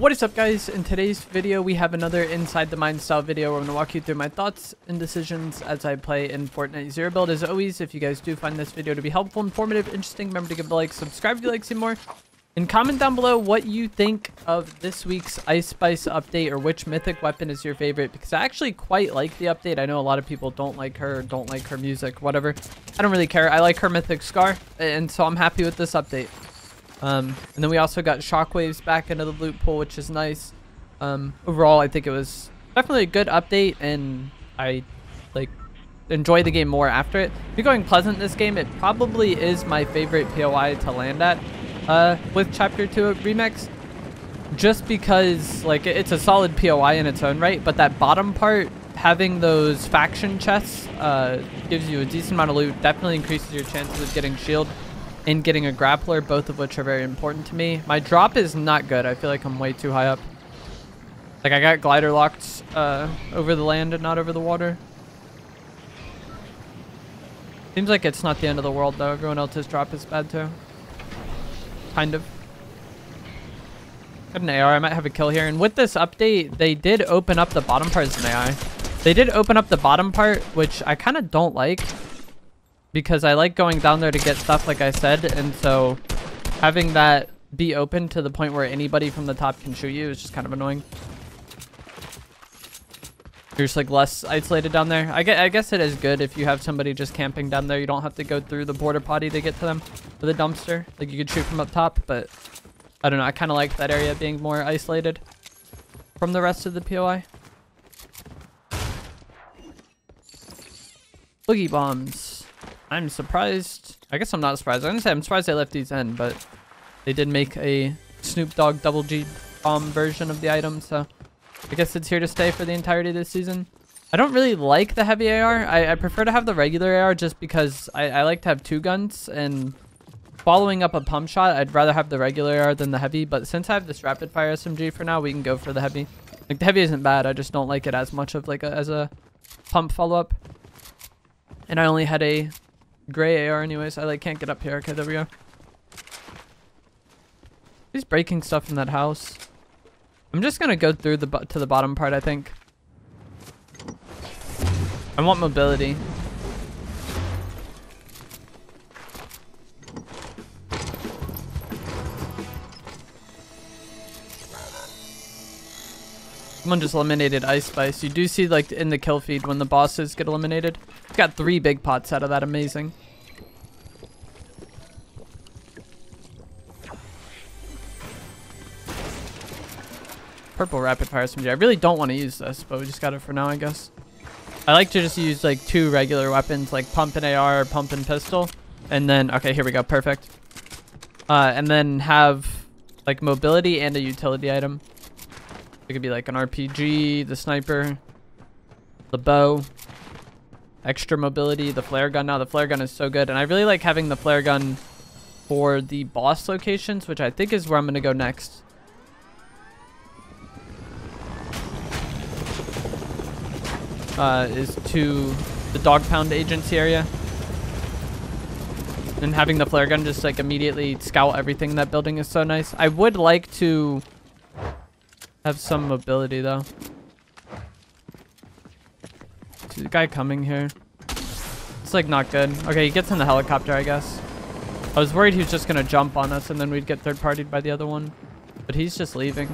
What is up, guys? In today's video we have another inside the mine style video where I'm going to walk you through my thoughts and decisions as I play in Fortnite Zero Build. As always, if you guys do find this video to be helpful, informative, interesting, remember to give a like, subscribe if you like to see more, and comment down below what you think of this week's Ice Spice update, or which mythic weapon is your favorite, because I actually quite like the update. I know a lot of people don't like her, don't like her music, whatever. I don't really care. I like her mythic scar, and so I'm happy with this update. And then we also got shockwaves back into the loot pool, which is nice. Overall, I think it was definitely a good update, and I enjoy the game more after it. If you're going pleasant this game, it probably is my favorite POI to land at with Chapter 2 Remix, just because it's a solid POI in its own right, but that bottom part, having those faction chests, gives you a decent amount of loot, definitely increases your chances of getting shield and getting a grappler, both of which are very important to me. My drop is not good. I feel like I'm way too high up. Like, I got glider locked over the land and not over the water. Seems like it's not the end of the world, though. Everyone else's drop is bad, too. Kind of. Got an AR. I might have a kill here. And with this update, they did open up the bottom part as an AI. They did open up the bottom part, which I kind of don't like, because I like going down there to get stuff, like I said, and so having that be open to the point where anybody from the top can shoot you is just kind of annoying. You're just less isolated down there. I guess it is good if you have somebody just camping down there. You don't have to go through the border potty to get to them with a dumpster. Like, you could shoot from up top, but I don't know. I kind of like that area being more isolated from the rest of the POI. Boogie bombs. I'm surprised. I guess I'm not surprised. I'm gonna say I'm surprised they left these in, but they did make a Snoop Dogg double G bomb version of the item, so I guess it's here to stay for the entirety of this season. I don't really like the heavy AR. I prefer to have the regular AR just because I like to have two guns, and following up a pump shot, I'd rather have the regular AR than the heavy, but since I have this rapid fire SMG for now, we can go for the heavy. Like, the heavy isn't bad. I just don't like it as much of as a pump follow-up. And I only had a gray AR anyways. I can't get up here. Okay, there we go. He's breaking stuff in that house. I'm just gonna go through to the bottom part, I think. I want mobility. Someone just eliminated Ice Spice. You do see, in the kill feed when the bosses get eliminated. It's got 3 big pots out of that. Amazing. Purple rapid fire SMG. I really don't want to use this, but we just got it for now, I guess. I like to just use 2 regular weapons, like pump and AR or pump and pistol. And then, okay, here we go. Perfect. And then have mobility and a utility item. It could be an RPG, the sniper, the bow, extra mobility, the flare gun. Now the flare gun is so good, and I really like having the flare gun for the boss locations, which I think is where I'm going to go next. Is to the dog pound agency area, and having the flare gun just immediately scout everything in that building is so nice. I would like to have some mobility, though. See the guy coming here. It's not good. Okay, he gets in the helicopter, I guess. I was worried he was just gonna jump on us and then we'd get third-partied by the other one, but he's just leaving.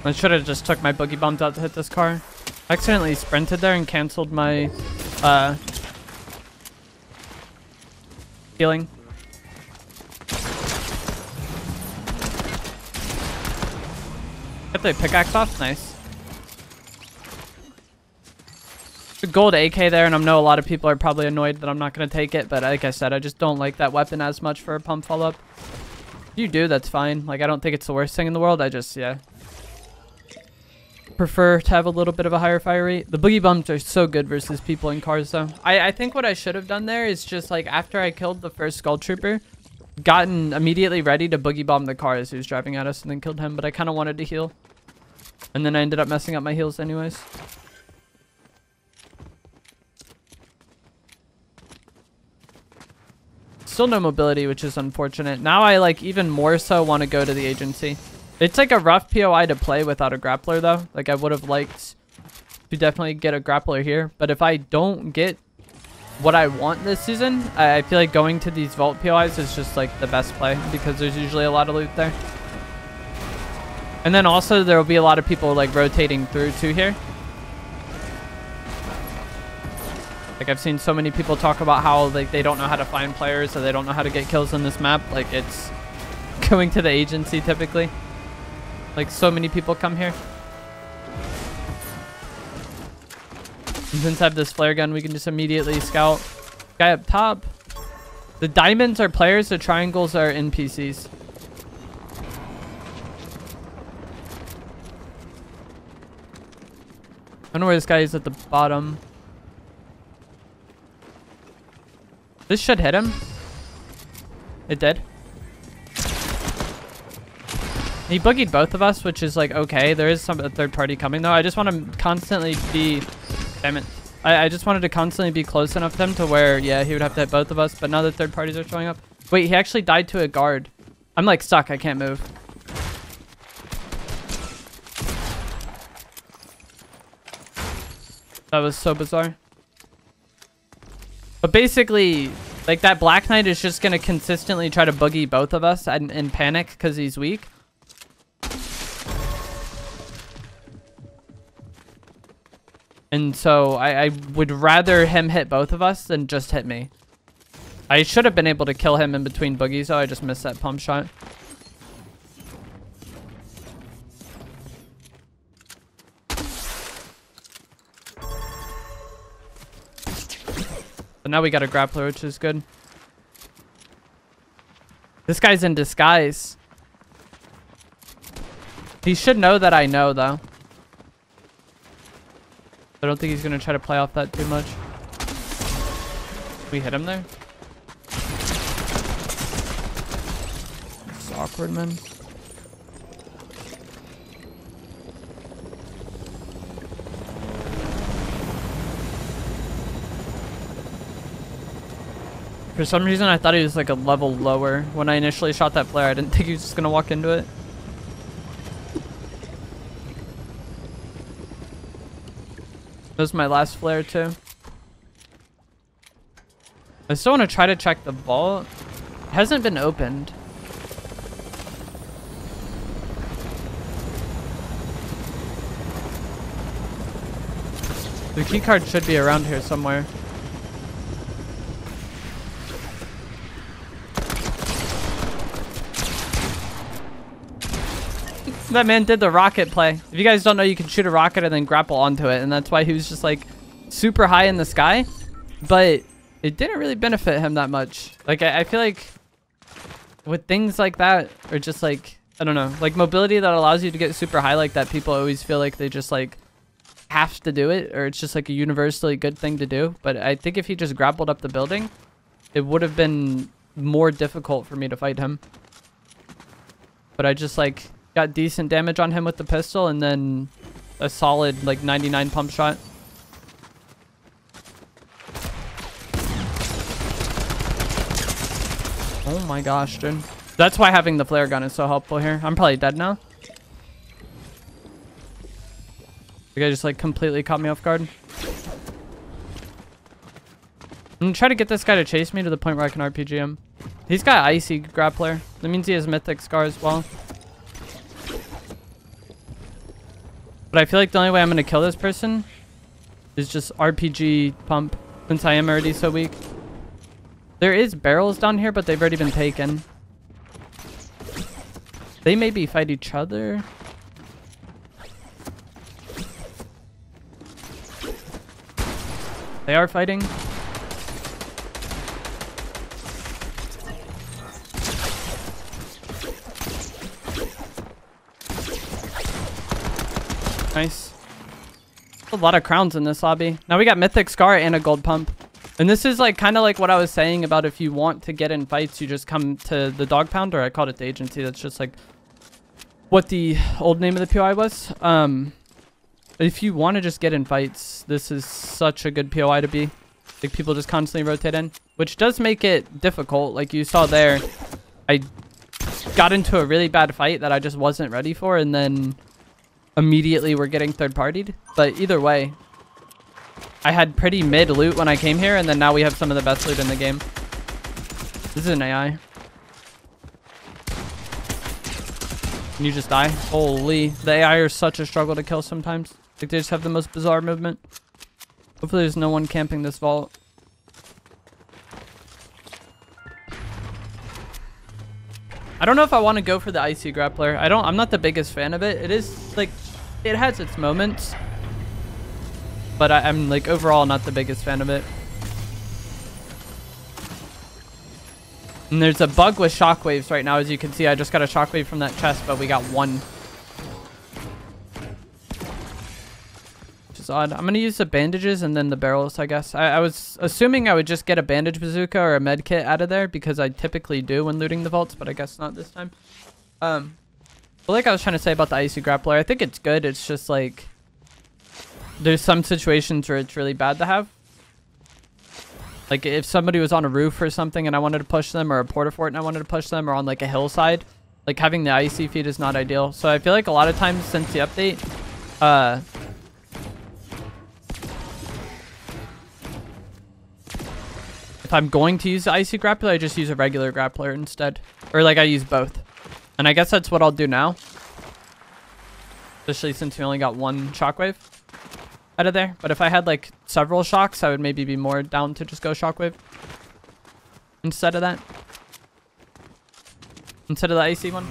I should have just took my boogie bombs out to hit this car. I accidentally sprinted there and canceled my healing. Get the pickaxe off. Nice. The gold AK there, and I know a lot of people are probably annoyed that I'm not going to take it, but like I said, I just don't like that weapon as much for a pump follow-up. If you do, that's fine. I don't think it's the worst thing in the world. I just, yeah. prefer to have a little bit of a higher fire rate. The boogie bumps are so good versus people in cars though. I think what I should have done there is just like after I killed the first skull trooper, gotten immediately ready to boogie bomb the car as he was driving at us and then killed him. But I kind of wanted to heal. And then I ended up messing up my heals anyways. Still no mobility, which is unfortunate. Now I like even more so want to go to the agency. It's like a rough POI to play without a grappler though. Like I would have liked to definitely get a grappler here. But if I don't get what I want this season, I feel like going to these vault POIs is just like the best play because there's usually a lot of loot there. And then also there will be a lot of people like rotating through too here. Like I've seen so many people talk about how like they don't know how to find players or they don't know how to get kills in this map. Like it's going to the agency typically. Like so many people come here. And since I have this flare gun, we can just immediately scout. Guy up top. The diamonds are players, the triangles are NPCs. I don't know where this guy is at the bottom. This should hit him. It did. He boogied both of us, which is like okay. There is a third party coming though. I just want to constantly be... Damn it. I just wanted to constantly be close enough to him to where, yeah, he would have to hit both of us. But now the third parties are showing up. Wait, he actually died to a guard. I'm like stuck. I can't move. That was so bizarre. But basically, like that Black Knight is just going to consistently try to boogie both of us and panic because he's weak. And so I would rather him hit both of us than just hit me. I should have been able to kill him in between boogies, though. I just missed that pump shot. But now we got a grappler, which is good. This guy's in disguise. He should know that I know, though. I don't think he's going to try to play off that too much. We hit him there? It's awkward, man. For some reason, I thought he was like a level lower. When I initially shot that flare, I didn't think he was just going to walk into it. That was my last flare too. I still want to try to check the vault. It hasn't been opened. The key card should be around here somewhere. That man did the rocket play. If you guys don't know, you can shoot a rocket and then grapple onto it, and that's why he was just like super high in the sky. But it didn't really benefit him that much. Like I feel like with things like that, or just like I don't know, like mobility that allows you to get super high like that, people always feel like they just like have to do it, or it's just like a universally good thing to do. But I think if he just grappled up the building, it would have been more difficult for me to fight him. But I just like got decent damage on him with the pistol and then a solid like 99 pump shot. Oh my gosh, dude. That's why having the flare gun is so helpful here. I'm probably dead now. The guy just like completely caught me off guard. I'm gonna try to get this guy to chase me to the point where I can RPG him. He's got icy grappler. That means he has mythic scar as well. But I feel like the only way I'm going to kill this person is just RPG pump, since I am already so weak. There is barrels down here, but they've already been taken. They maybe fight each other. They are fighting. Nice. A lot of crowns in this lobby. Now we got Mythic Scar and a gold pump. And this is like kind of like what I was saying about if you want to get in fights, you just come to the dog pound, or I called it the agency. That's just like what the old name of the POI was. If you want to just get in fights, this is such a good POI to be. Like people just constantly rotate in, which does make it difficult. Like you saw there, I got into a really bad fight that I just wasn't ready for, and then immediately we're getting third-partied. But either way, I had pretty mid loot when I came here, and then now we have some of the best loot in the game. This is an AI. Can you just die? Holy, the AI are such a struggle to kill sometimes. Like they just have the most bizarre movement. Hopefully there's no one camping this vault. I don't know if I want to go for the icy grappler. I'm not the biggest fan of it. It is like, it has its moments, but I'm like overall not the biggest fan of it. And there's a bug with shockwaves right now. As you can see, I just got a shockwave from that chest, but we got one. Which is odd. I'm going to use the bandages and then the barrels, I guess. I was assuming I would just get a bandage bazooka or a med kit out of there because I typically do when looting the vaults, but I guess not this time. But like I was trying to say about the icy grappler, I think it's good. It's just like there's some situations where it's really bad to have. Like if somebody was on a roof or something and I wanted to push them, or a porta fort and I wanted to push them, or on like a hillside, like having the icy feed is not ideal. So I feel like a lot of times since the update, if I'm going to use the icy grappler, I just use a regular grappler instead. Or like I use both. And I guess that's what I'll do now. Especially since we only got one shockwave out of there. But if I had like several shocks, I would maybe be more down to just go shockwave instead of that. Instead of the icy one.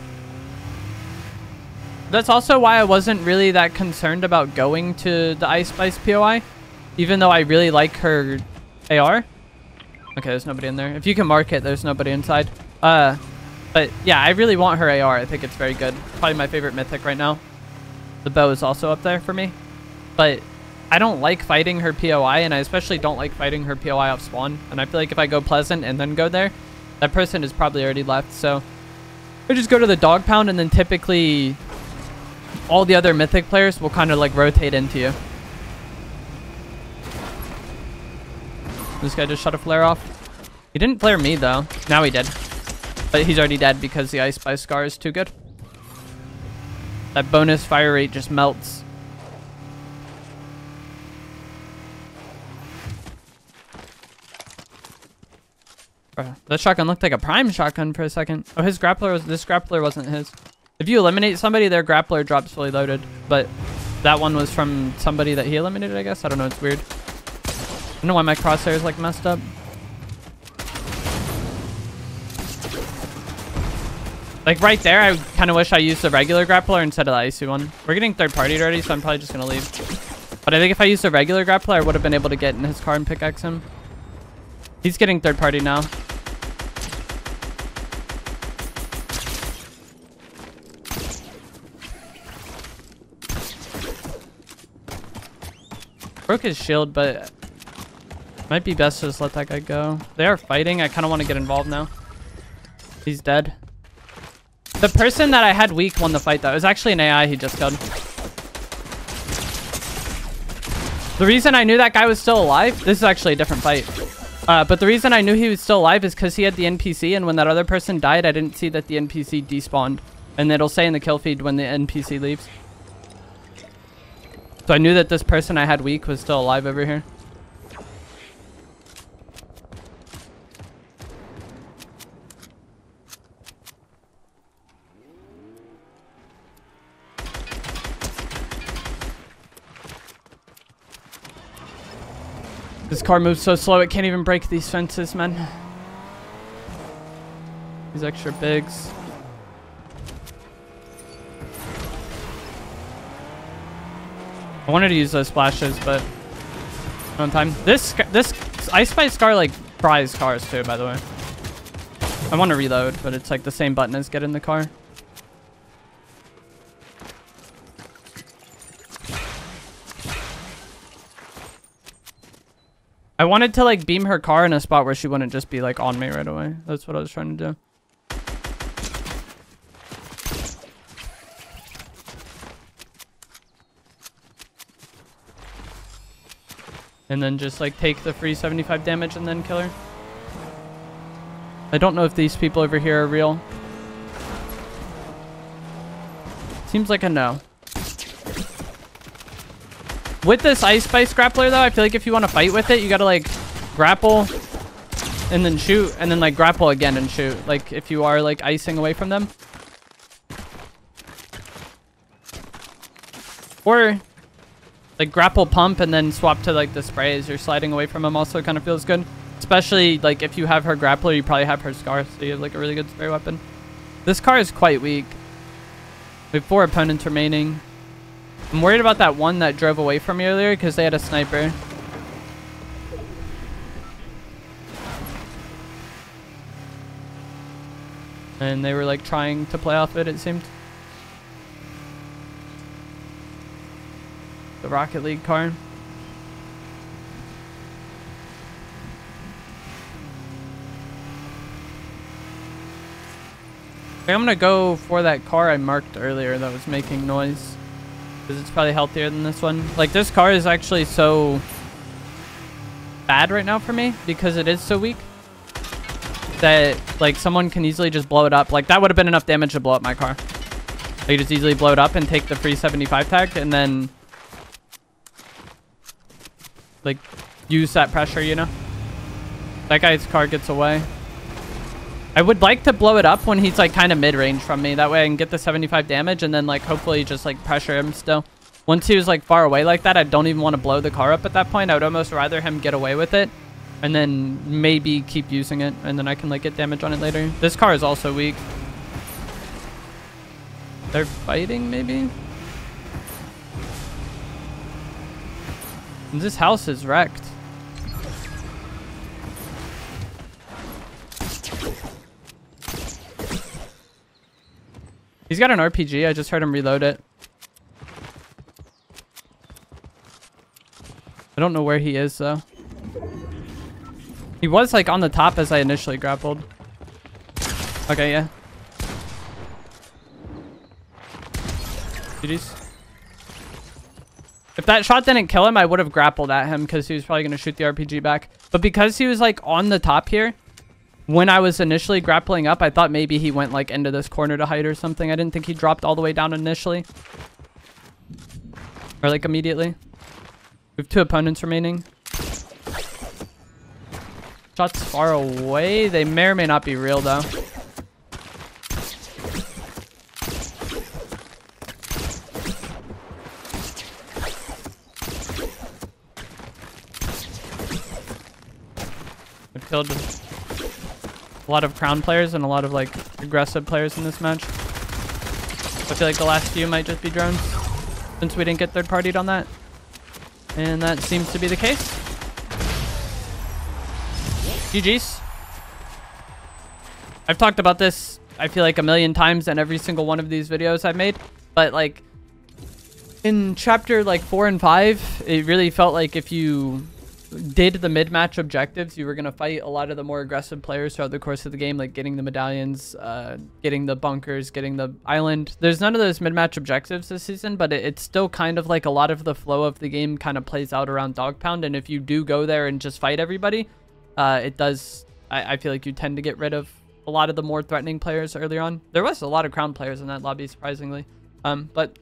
That's also why I wasn't really that concerned about going to the Ice Spice POI. Even though I really like her AR. Okay, there's nobody in there. If you can mark it, there's nobody inside. But yeah, I really want her AR. I think it's very good. Probably my favorite mythic right now. The bow is also up there for me. But I don't like fighting her POI, and I especially don't like fighting her POI off spawn. And I feel like if I go Pleasant and then go there, that person is probably already left. So I just go to the dog pound, and then typically all the other mythic players will kind of like rotate into you. This guy just shot a flare off. He didn't flare me though. Now he did. But he's already dead because the Ice Spice Scar is too good. That bonus fire rate just melts. That shotgun looked like a prime shotgun for a second. Oh, this grappler wasn't his. If you eliminate somebody, their grappler drops fully loaded. But that one was from somebody that he eliminated, I guess. I don't know, it's weird. I don't know why my crosshair is like messed up. Like right there, I kind of wish I used the regular grappler instead of the icy one. We're getting third-partied already, so I'm probably just going to leave. But I think if I used the regular grappler, I would have been able to get in his car and pickaxe him. He's getting third-partied now. Broke his shield, but might be best to just let that guy go. They are fighting. I kind of want to get involved now. He's dead. The person that I had weak won the fight, though. It was actually an AI he just killed. The reason I knew that guy was still alive, this is actually a different fight. But the reason I knew he was still alive is because he had the NPC, and when that other person died, I didn't see that the NPC despawned. And it'll say in the kill feed when the NPC leaves. So I knew that this person I had weak was still alive over here. This car moves so slow it can't even break these fences, man. These extra bigs. I wanted to use those splashes, but no time. This Ice Spice Scar like fries cars too, by the way. I want to reload, but it's like the same button as get in the car. I wanted to like beam her car in a spot where she wouldn't just be like on me right away. That's what I was trying to do. And then just like take the free 75 damage and then kill her. I don't know if these people over here are real. Seems like a no. With this Ice Spice grappler though, I feel like if you want to fight with it, you gotta like grapple and then shoot and then like grapple again and shoot. Like if you are like icing away from them. Or like grapple pump and then swap to like the spray as you're sliding away from them also kind of feels good. Especially like if you have her grappler, you probably have her scar, so you have like a really good spray weapon. This car is quite weak. We have 4 opponents remaining. I'm worried about that one that drove away from me earlier because they had a sniper. And they were like trying to play off it seemed. The Rocket League car. Okay, I'm gonna go for that car I marked earlier that was making noise. Because it's probably healthier than this one. Like, this car is actually so bad right now for me because it is so weak that, like, someone can easily just blow it up. Like, that would have been enough damage to blow up my car. Like, just easily blow it up and take the free 75 tag and then, like, use that pressure, you know? That guy's car gets away. I would like to blow it up when he's like kind of mid-range from me. That way I can get the 75 damage and then like hopefully just like pressure him still. Once he was like far away like that, I don't even want to blow the car up at that point. I would almost rather him get away with it and then maybe keep using it and then I can like get damage on it later. This car is also weak. They're fighting maybe? And this house is wrecked. He's got an RPG. I just heard him reload it. I don't know where he is, though. He was, like, on the top as I initially grappled. Okay, yeah. GG's. If that shot didn't kill him, I would have grappled at him because he was probably going to shoot the RPG back. But because he was, like, on the top here, when I was initially grappling up, I thought maybe he went like into this corner to hide or something. I didn't think he dropped all the way down initially. Or like immediately. We have 2 opponents remaining. Shots far away. They may or may not be real though. I've killed a lot of crown players and a lot of like aggressive players in this match. I feel like the last few might just be drones since we didn't get third partied on that. And that seems to be the case. GG's. I've talked about this, I feel like, a million times in every single one of these videos I've made. But like in chapter like 4 and 5, it really felt like if you did the mid-match objectives, you were going to fight a lot of the more aggressive players throughout the course of the game, like getting the medallions, getting the bunkers, getting the island. There's none of those mid-match objectives this season, but it's still kind of like a lot of the flow of the game kind of plays out around Dog Pound. And if you do go there and just fight everybody, it does, I feel like you tend to get rid of a lot of the more threatening players earlier on. There was a lot of crown players in that lobby, surprisingly. But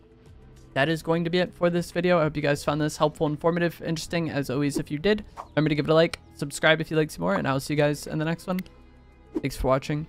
that is going to be it for this video. I hope you guys found this helpful, informative, interesting. As always, if you did, remember to give it a like, subscribe if you'd like to see more, and I will see you guys in the next one. Thanks for watching.